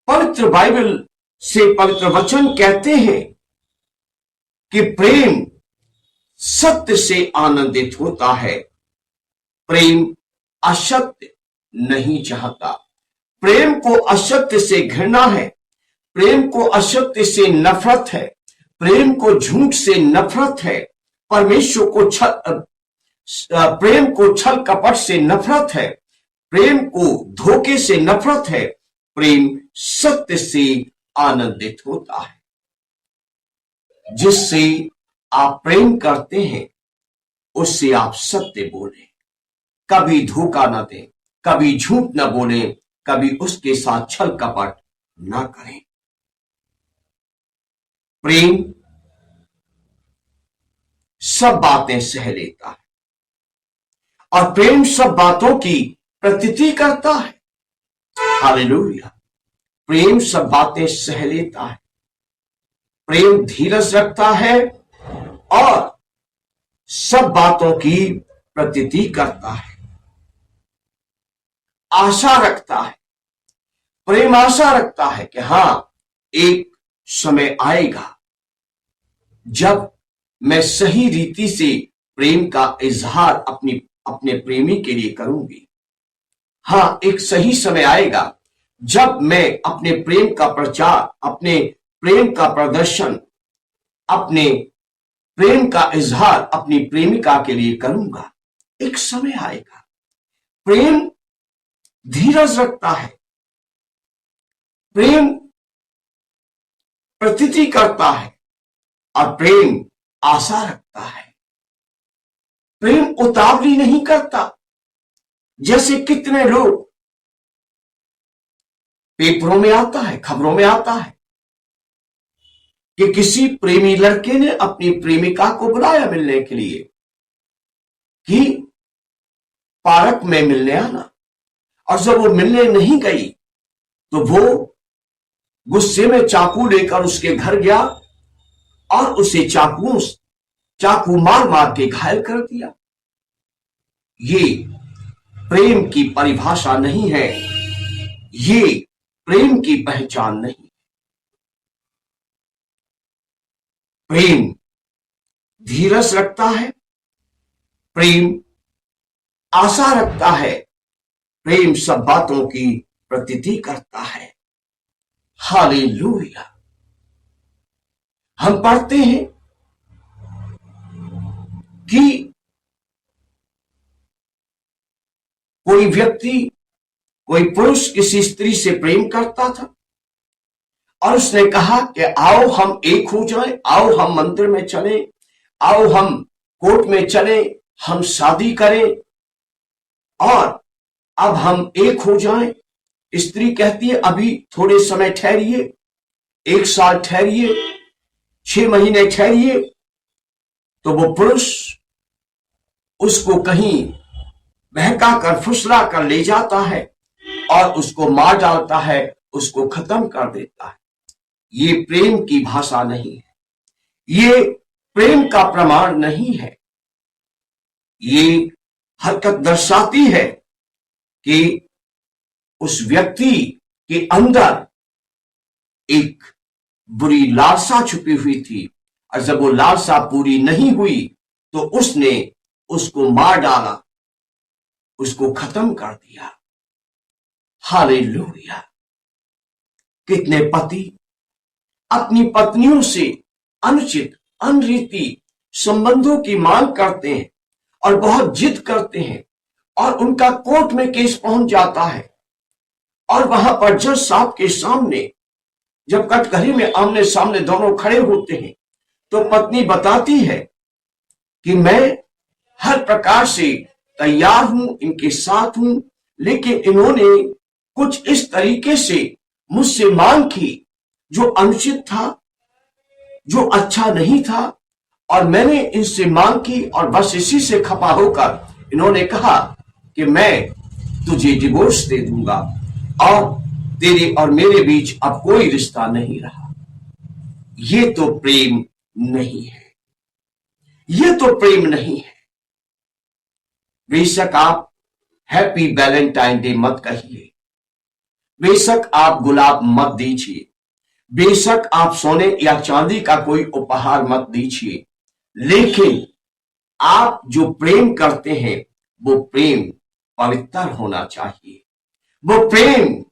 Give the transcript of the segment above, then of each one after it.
पवित्र बाइबल से पवित्र वचन कहते हैं कि प्रेम सत्य से आनंदित होता है, प्रेम असत्य नहीं चाहता। प्रेम को असत्य से घृणा है, प्रेम को असत्य से नफरत है, प्रेम को झूठ से नफरत है, परमेश्वर को प्रेम को छल कपट से नफरत है, प्रेम को धोखे से नफरत है, प्रेम सत्य से आनंदित होता है। जिससे आप प्रेम करते हैं उससे आप सत्य बोलें, कभी धोखा न दें, कभी झूठ न बोलें, कभी उसके साथ छल कपट न करें। प्रेम सब बातें सह लेता है और प्रेम सब बातों की प्रतीति करता है। हालेलुया। प्रेम सब बातें सह लेता है, प्रेम धीरज रखता है और सब बातों की प्रतीति करता है। आशा रखता है, प्रेम आशा रखता है कि हां, एक समय आएगा जब मैं सही रीति से प्रेम का इजहार अपने प्रेमी के लिए करूंगी। हां, एक सही समय आएगा जब मैं अपने प्रेम का प्रचार, अपने प्रेम का प्रदर्शन, अपने प्रेम का इजहार अपनी प्रेमिका के लिए करूंगा। एक समय आएगा। प्रेम धीरज रखता है, प्रेम प्रतीति करता है और प्रेम आशा रखता है। प्रेम उतावली नहीं करता। जैसे कितने लोग पेपरों में आता है, खबरों में आता है कि किसी प्रेमी लड़के ने अपनी प्रेमिका को बुलाया मिलने के लिए कि पार्क में मिलने आना, और जब वो मिलने नहीं गई तो वो गुस्से में चाकू लेकर उसके घर गया और उसे चाकू मार मार के घायल कर दिया। ये प्रेम की परिभाषा नहीं है, ये प्रेम की पहचान नहीं। प्रेम धीरज रखता है, प्रेम आशा रखता है, प्रेम सब बातों की प्रतीति करता है। हालेलुया। हम पढ़ते हैं कि कोई व्यक्ति, कोई पुरुष किसी स्त्री से प्रेम करता था और उसने कहा कि आओ हम एक हो जाएं, आओ हम मंदिर में चलें, आओ हम कोर्ट में चलें, हम शादी करें और अब हम एक हो जाएं। स्त्री कहती है अभी थोड़े समय ठहरिए, 1 साल ठहरिए, 6 महीने ठहरिए। तो वो पुरुष उसको कहीं बहका कर, फुसला कर ले जाता है और उसको मार डालता है, उसको खत्म कर देता है। ये प्रेम की भाषा नहीं है, ये प्रेम का प्रमाण नहीं है। ये हरकत दर्शाती है कि उस व्यक्ति के अंदर एक बुरी लालसा छुपी हुई थी और जब वो लालसा पूरी नहीं हुई तो उसने उसको मार डाला, उसको खत्म कर दिया। हालेलुया। कितने पति अपनी पत्नियों से अनुचित, अनरीति संबंधों की मांग करते हैं और बहुत जिद करते हैं और उनका कोर्ट में केस पहुंच जाता है और वहां पर जज साहब के सामने जब कटघरे में आमने सामने दोनों खड़े होते हैं तो पत्नी बताती है कि मैं हर प्रकार से तैयार हूं, इनके साथ हूं, लेकिन इन्होंने कुछ इस तरीके से मुझसे मांग की जो अनुचित था, जो अच्छा नहीं था, और मैंने इनसे मांग की और बस इसी से खपा होकर इन्होंने कहा कि मैं तुझे डिवोर्स दे दूंगा और तेरे और मेरे बीच अब कोई रिश्ता नहीं रहा। ये तो प्रेम नहीं है, ये तो प्रेम नहीं है। बेशक आप हैप्पी वैलेंटाइन डे मत कहिए, बेशक आप गुलाब मत दीजिए, बेशक आप सोने या चांदी का कोई उपहार मत दीजिए, लेकिन आप जो प्रेम करते हैं वो प्रेम पवित्र होना चाहिए, वो प्रेम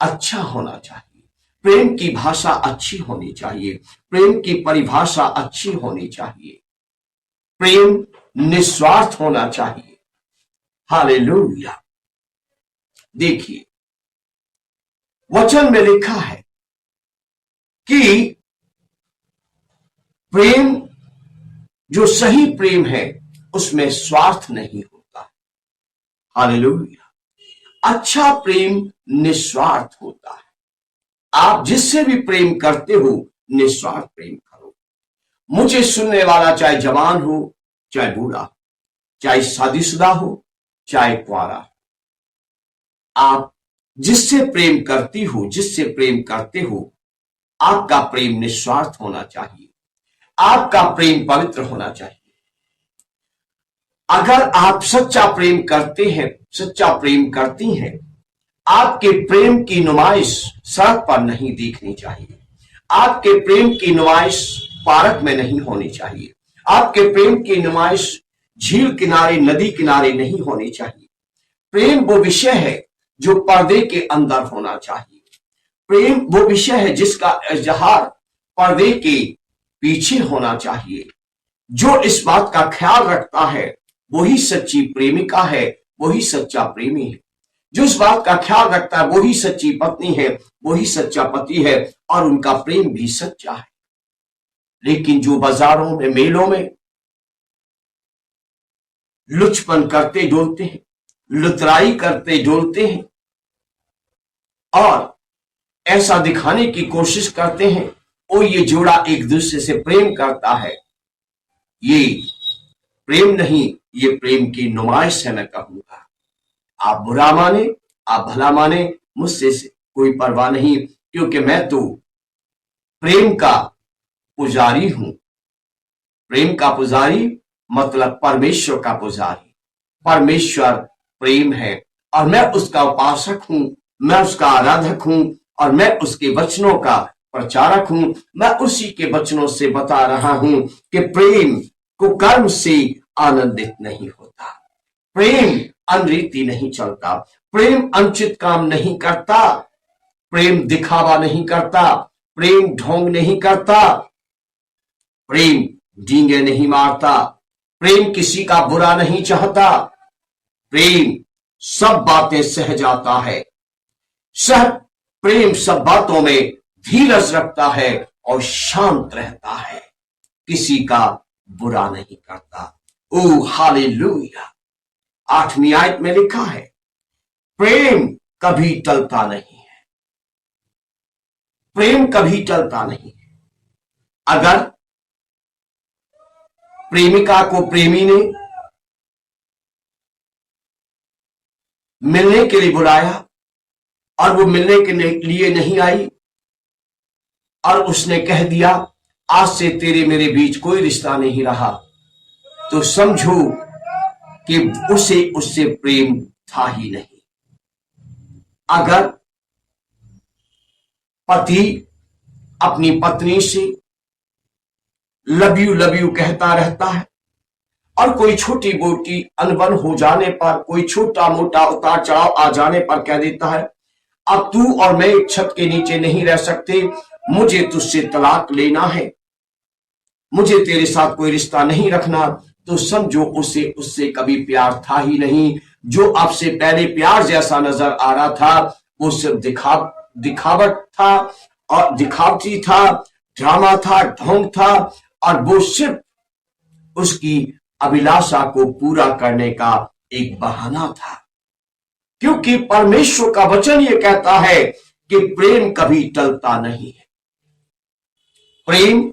अच्छा होना चाहिए, प्रेम की भाषा अच्छी होनी चाहिए, प्रेम की परिभाषा अच्छी होनी चाहिए, प्रेम निस्वार्थ होना चाहिए। हालेलुया। देखिए वचन में लिखा है कि प्रेम जो सही प्रेम है उसमें स्वार्थ नहीं होता। हालेलुया। अच्छा प्रेम निस्वार्थ होता है। आप जिससे भी प्रेम करते हो निस्वार्थ प्रेम करो। मुझे सुनने वाला चाहे जवान हो चाहे बूढ़ा, चाहे शादीशुदा हो चाहे कुंवारा हो, आप जिससे प्रेम करती हो, जिससे प्रेम करते हो, आपका प्रेम निस्वार्थ होना चाहिए, आपका प्रेम पवित्र होना चाहिए। अगर आप सच्चा प्रेम करते हैं, सच्चा प्रेम करती हैं, आपके प्रेम की नुमाइश सड़क पर नहीं दिखनी चाहिए, आपके प्रेम की नुमाइश पार्क में नहीं होनी चाहिए, आपके प्रेम की नुमाइश झील किनारे, नदी किनारे नहीं होनी चाहिए। प्रेम वो विषय है जो पर्दे के अंदर होना चाहिए। प्रेम वो विषय है जिसका इजहार पर्दे के पीछे होना चाहिए। जो इस बात का ख्याल रखता है वही सच्ची प्रेमिका है, वही सच्चा प्रेमी है। जो इस बात का ख्याल रखता है वही सच्ची पत्नी है, वही सच्चा पति है, और उनका प्रेम भी सच्चा है। लेकिन जो बाजारों में, मेलों में लुचपन करते डोलते हैं, लुतराई करते डोलते हैं और ऐसा दिखाने की कोशिश करते हैं और ये जोड़ा एक दूसरे से प्रेम करता है, ये प्रेम नहीं, ये प्रेम की नुमाइश है। मैं कहूंगा आप बुरा माने, आप भला माने, मुझसे कोई परवाह नहीं, क्योंकि मैं तो प्रेम का पुजारी हूं। प्रेम का पुजारी मतलब परमेश्वर का पुजारी। परमेश्वर प्रेम है और मैं उसका उपासक हूं, मैं उसका आराधक हूं और मैं उसके वचनों का प्रचारक हूं। मैं उसी के वचनों से बता रहा हूं कि प्रेम को कर्म से आनंदित नहीं होता, प्रेम अनरीति नहीं चलता, प्रेम अनुचित काम नहीं करता, प्रेम दिखावा नहीं करता, प्रेम ढोंग नहीं करता, प्रेम डींगे नहीं मारता, प्रेम किसी का बुरा नहीं चाहता, प्रेम सब बातें सह जाता है, प्रेम सब बातों में धीरज रखता है और शांत रहता है, किसी का बुरा नहीं करता। ओ हालेलुया। 8वीं आयत में लिखा है प्रेम कभी टलता नहीं है, प्रेम कभी टलता नहीं है। अगर प्रेमिका को प्रेमी ने मिलने के लिए बुलाया और वो मिलने के लिए नहीं आई और उसने कह दिया आज से तेरे मेरे बीच कोई रिश्ता नहीं रहा, तो समझो कि उसे उससे प्रेम था ही नहीं। अगर पति अपनी पत्नी से लव यू कहता रहता है और कोई छोटी मोटी अनबन हो जाने पर, कोई छोटा मोटा उतार चढ़ाव आ जाने पर कह देता है अब तू और मैं एक छत के नीचे नहीं रह सकते, मुझे तुझसे तलाक लेना है, मुझे तेरे साथ कोई रिश्ता नहीं रखना, तो समझो उसे उससे कभी प्यार था ही नहीं। जो आपसे पहले प्यार जैसा नजर आ रहा था वो सिर्फ दिखावट था और दिखावटी था, ड्रामा था, ढोंग था, और वो सिर्फ उसकी अभिलाषा को पूरा करने का एक बहाना था। क्योंकि परमेश्वर का वचन ये कहता है कि प्रेम कभी टलता नहीं है। प्रेम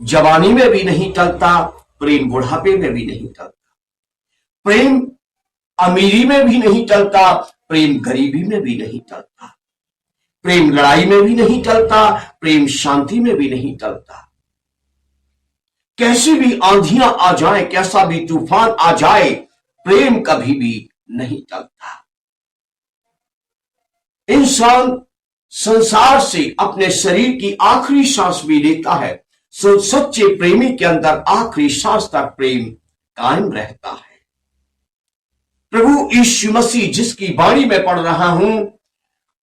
जवानी में भी नहीं टलता, प्रेम बुढ़ापे में भी नहीं टलता, प्रेम अमीरी में भी नहीं टलता, प्रेम गरीबी में भी नहीं टलता, प्रेम लड़ाई में भी नहीं टलता, प्रेम शांति में भी नहीं टलता। कैसी भी आंधियां आ जाए, कैसा भी तूफान आ जाए, प्रेम कभी भी नहीं टलता। इंसान संसार से अपने शरीर की आखिरी सांस भी लेता है, सो सच्चे प्रेमी के अंदर आखिरी सांस तक प्रेम कायम रहता है। प्रभु यीशु मसीह जिसकी वाणी में पढ़ रहा हूं,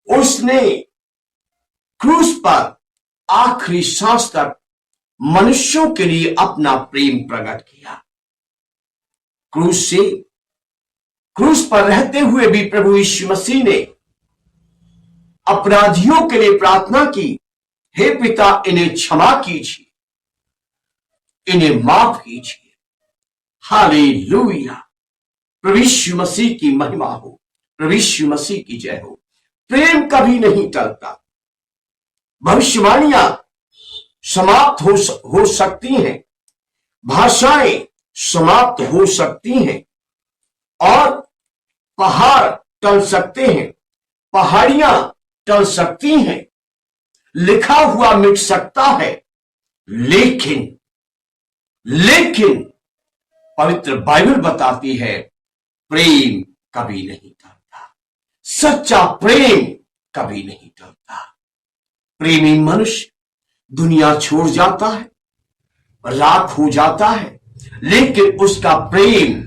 उसने क्रूस पर आखिरी सांस तक मनुष्यों के लिए अपना प्रेम प्रकट किया। क्रूस पर रहते हुए भी प्रभु यीशु मसीह ने अपराधियों के लिए प्रार्थना की, हे पिता इन्हें क्षमा कीजिए, इन्हें माफ कीजिए। हालेलुया। प्रभु यीशु मसीह की महिमा हो, प्रभु यीशु मसीह की जय हो। प्रेम कभी नहीं टलता। भविष्यवाणियां समाप्त हो सकती हैं, भाषाएं समाप्त हो सकती हैं और पहाड़ टल सकते हैं, पहाड़ियां टल सकती हैं, लिखा हुआ मिट सकता है, लेकिन पवित्र बाइबल बताती है प्रेम कभी नहीं टलता। सच्चा प्रेम कभी नहीं टलता। प्रेमी मनुष्य दुनिया छोड़ जाता है, राख हो जाता है, लेकिन उसका प्रेम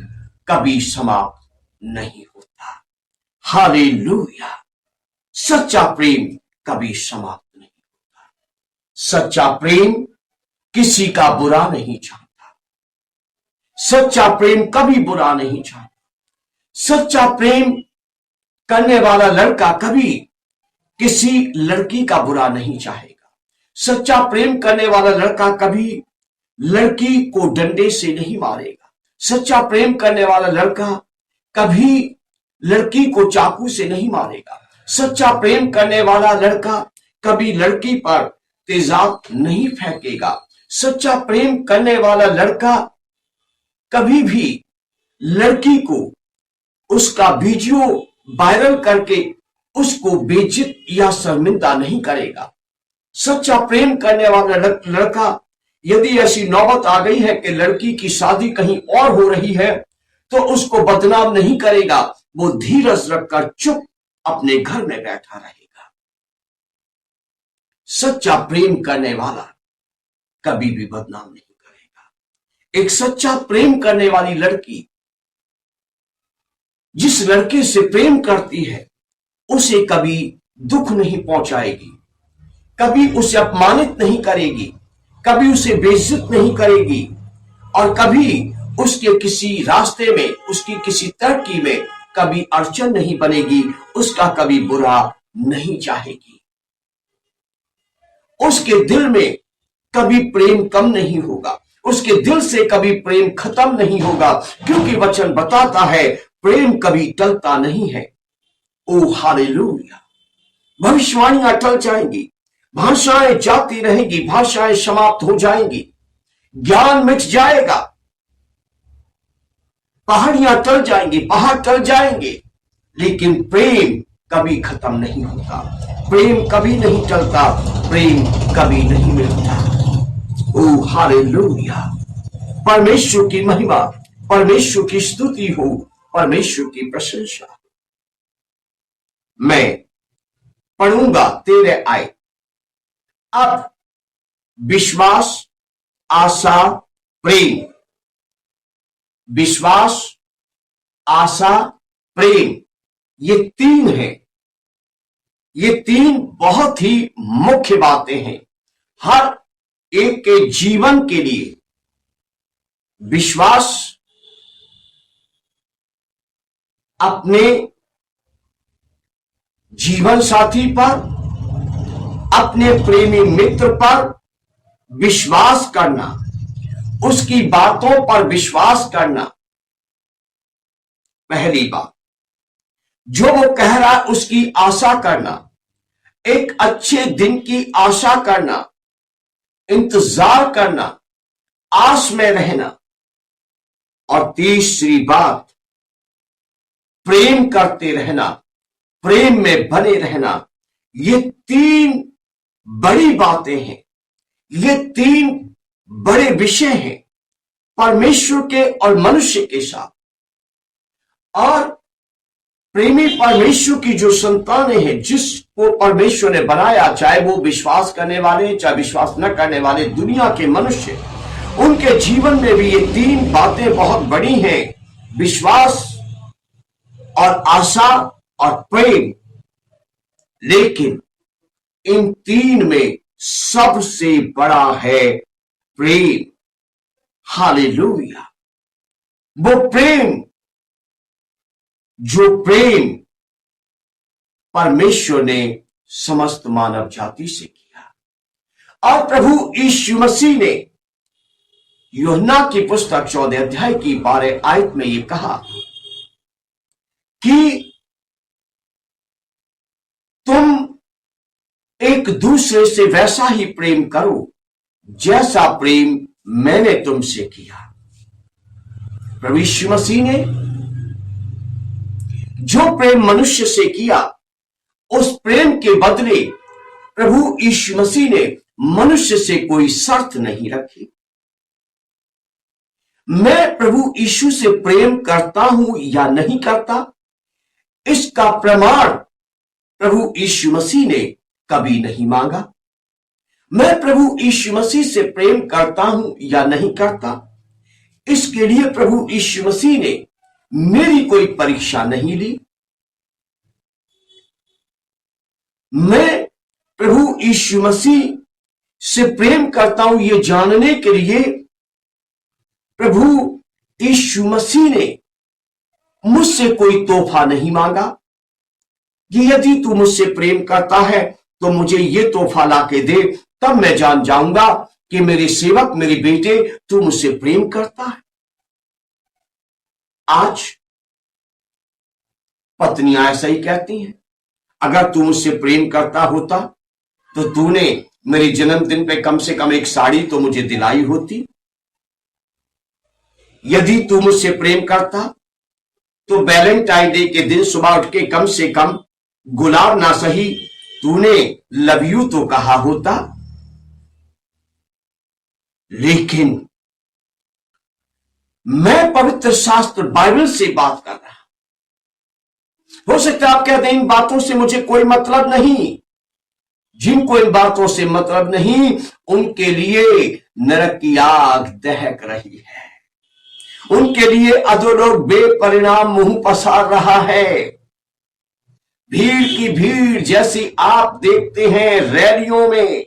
कभी समाप्त नहीं होता। हालेलुया। सच्चा प्रेम कभी समाप्त नहीं होता। सच्चा प्रेम किसी का बुरा नहीं चाहता। सच्चा प्रेम कभी बुरा नहीं चाहता। सच्चा प्रेम करने वाला लड़का कभी किसी लड़की का बुरा नहीं चाहेगा। सच्चा प्रेम करने वाला लड़का कभी लड़की को डंडे से नहीं मारेगा। सच्चा प्रेम करने वाला लड़का कभी लड़की को चाकू से नहीं मारेगा। सच्चा प्रेम करने वाला लड़का कभी लड़की पर तेजाब नहीं फेंकेगा। सच्चा प्रेम करने वाला लड़का कभी भी लड़की को उसका वीडियो वायरल करके उसको बेइज्जत या शर्मिंदा नहीं करेगा। सच्चा प्रेम करने वाला लड़का, यदि ऐसी नौबत आ गई है कि लड़की की शादी कहीं और हो रही है, तो उसको बदनाम नहीं करेगा। वो धीरज रखकर चुप अपने घर में बैठा रहेगा। सच्चा प्रेम करने वाला कभी भी बदनाम नहीं करेगा। एक सच्चा प्रेम करने वाली लड़की जिस लड़के से प्रेम करती है, उसे कभी दुख नहीं पहुंचाएगी, कभी उसे अपमानित नहीं करेगी, कभी उसे बेइज्जत नहीं करेगी और कभी उसके किसी रास्ते में, उसकी किसी तरक्की में कभी अड़चन नहीं बनेगी, उसका कभी बुरा नहीं चाहेगी। उसके दिल में कभी प्रेम कम नहीं होगा, उसके दिल से कभी प्रेम खत्म नहीं होगा, क्योंकि वचन बताता है प्रेम कभी टलता नहीं है। ओ हालेलुया। भविष्यवाणियां टल जाएंगी, भाषाएं जाती रहेगी, भाषाएं समाप्त हो जाएंगी, ज्ञान मिट जाएगा, पहाड़ियां टल जाएंगी, पहाड़ टल जाएंगे, लेकिन प्रेम कभी खत्म नहीं होता। प्रेम कभी नहीं टलता, प्रेम कभी नहीं मिटता। ओ हालेलुया। परमेश्वर की महिमा, परमेश्वर की स्तुति हो, परमेश्वर की प्रशंसा। मैं पढ़ूंगा तेरे आए। अब विश्वास, आशा, प्रेम। विश्वास, आशा, प्रेम, ये तीन हैं। ये तीन बहुत ही मुख्य बातें हैं हर एक के जीवन के लिए। विश्वास अपने जीवन साथी पर, अपने प्रेमी मित्र पर विश्वास करना, उसकी बातों पर विश्वास करना। पहली बात, जो वो कह रहा है उसकी आशा करना, एक अच्छे दिन की आशा करना, इंतजार करना, आस में रहना। और तीसरी बात, प्रेम करते रहना, प्रेम में बने रहना। ये तीन बड़ी बातें हैं, ये तीन बड़े विषय हैं परमेश्वर के और मनुष्य के साथ। और प्रेमी परमेश्वर की जो संतानें हैं, जिसको परमेश्वर ने बनाया, चाहे वो विश्वास करने वाले चाहे विश्वास न करने वाले दुनिया के मनुष्य, उनके जीवन में भी ये तीन बातें बहुत बड़ी हैं, विश्वास और आशा और प्रेम। लेकिन इन तीन में सबसे बड़ा है प्रेम। हालेलुया। वो प्रेम जो प्रेम परमेश्वर ने समस्त मानव जाति से किया। और प्रभु यीशु मसीह ने यूहन्ना की पुस्तक 14 अध्याय की 12 आयत में ये कहा कि तुम एक दूसरे से वैसा ही प्रेम करो जैसा प्रेम मैंने तुमसे किया। प्रभु यीशु मसीह ने जो प्रेम मनुष्य से किया, उस प्रेम के बदले प्रभु यीशु मसीह ने मनुष्य से कोई शर्त नहीं रखी। मैं प्रभु यीशु से प्रेम करता हूं या नहीं करता, इसका प्रमाण प्रभु यीशु मसीह ने कभी नहीं मांगा। मैं प्रभु यीशु मसीह से प्रेम करता हूं या नहीं करता, इसके लिए प्रभु यीशु मसीह ने मेरी कोई परीक्षा नहीं ली। मैं प्रभु यीशु मसीह से प्रेम करता हूं ये जानने के लिए प्रभु यीशु मसीह ने मुझसे कोई तोहफा नहीं मांगा कि यदि तू मुझसे प्रेम करता है तो मुझे ये तोहफा लाके दे, तब मैं जान जाऊंगा कि मेरे सेवक, मेरे बेटे, तू मुझसे प्रेम करता है। आज पत्नियां ऐसा ही कहती हैं, अगर तू मुझसे प्रेम करता होता तो तूने मेरे जन्मदिन पे कम से कम एक साड़ी तो मुझे दिलाई होती। यदि तू मुझसे प्रेम करता तो वैलेंटाइन डे के दिन सुबह उठ के कम से कम गुलाब ना सही तूने लव यू तो कहा होता। लेकिन मैं पवित्र शास्त्र बाइबल से बात कर रहा। हो सकता है आप कहते हैं इन बातों से मुझे कोई मतलब नहीं। जिनको इन बातों से मतलब नहीं, उनके लिए नरक की आग दहक रही है, उनके लिए अधोलोक बेपरिणाम मुंह पसार रहा है। भीड़ की भीड़ जैसी आप देखते हैं रैलियों में,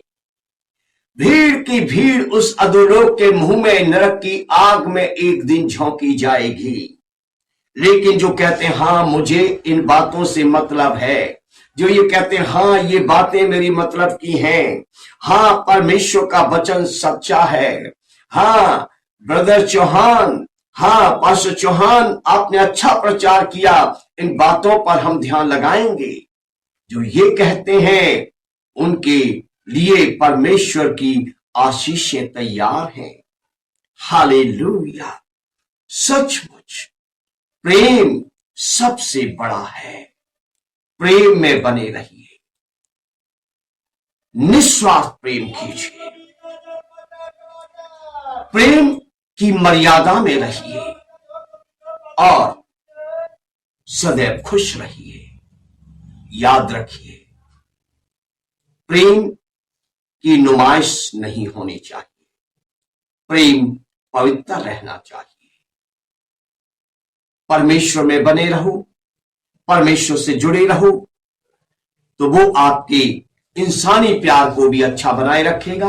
भीड़ की भीड़ उस अधोलोक के मुंह में नरक की आग में एक दिन झोंकी जाएगी। लेकिन जो कहते हैं हां मुझे इन बातों से मतलब है, जो ये कहते हैं हां ये बातें मेरी मतलब की हैं, हां परमेश्वर का वचन सच्चा है, हां ब्रदर चौहान, हां पास्टर चौहान आपने अच्छा प्रचार किया, इन बातों पर हम ध्यान लगाएंगे, जो ये कहते हैं उनके लिए परमेश्वर की आशीषें तैयार हैं। हालेलुया। सचमुच प्रेम सबसे बड़ा है। प्रेम में बने रहिए, निस्वार्थ प्रेम कीजिए, प्रेम की मर्यादा में रहिए और सदैव खुश रहिए। याद रखिए, प्रेम की नुमाइश नहीं होनी चाहिए, प्रेम पवित्र रहना चाहिए। परमेश्वर में बने रहो, परमेश्वर से जुड़े रहो, तो वो आपके इंसानी प्यार को भी अच्छा बनाए रखेगा,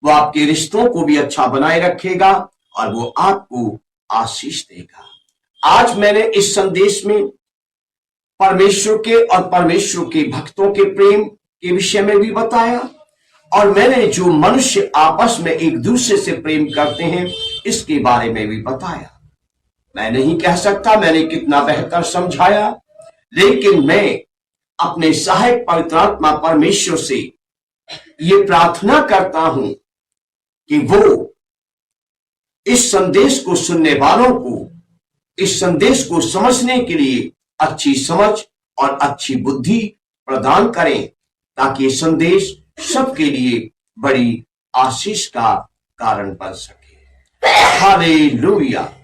वो आपके रिश्तों को भी अच्छा बनाए रखेगा और वो आपको आशीष देगा। आज मैंने इस संदेश में परमेश्वर के और परमेश्वर के भक्तों के प्रेम के विषय में भी बताया, और मैंने जो मनुष्य आपस में एक दूसरे से प्रेम करते हैं इसके बारे में भी बताया। मैं नहीं कह सकता मैंने कितना बेहतर समझाया, लेकिन मैं अपने सहायक पवित्र आत्मा परमेश्वर से ये प्रार्थना करता हूं कि वो इस संदेश को सुनने वालों को इस संदेश को समझने के लिए अच्छी समझ और अच्छी बुद्धि प्रदान करें, ताकि ये संदेश सबके लिए बड़ी आशीष का कारण बन सके। हालेलुया।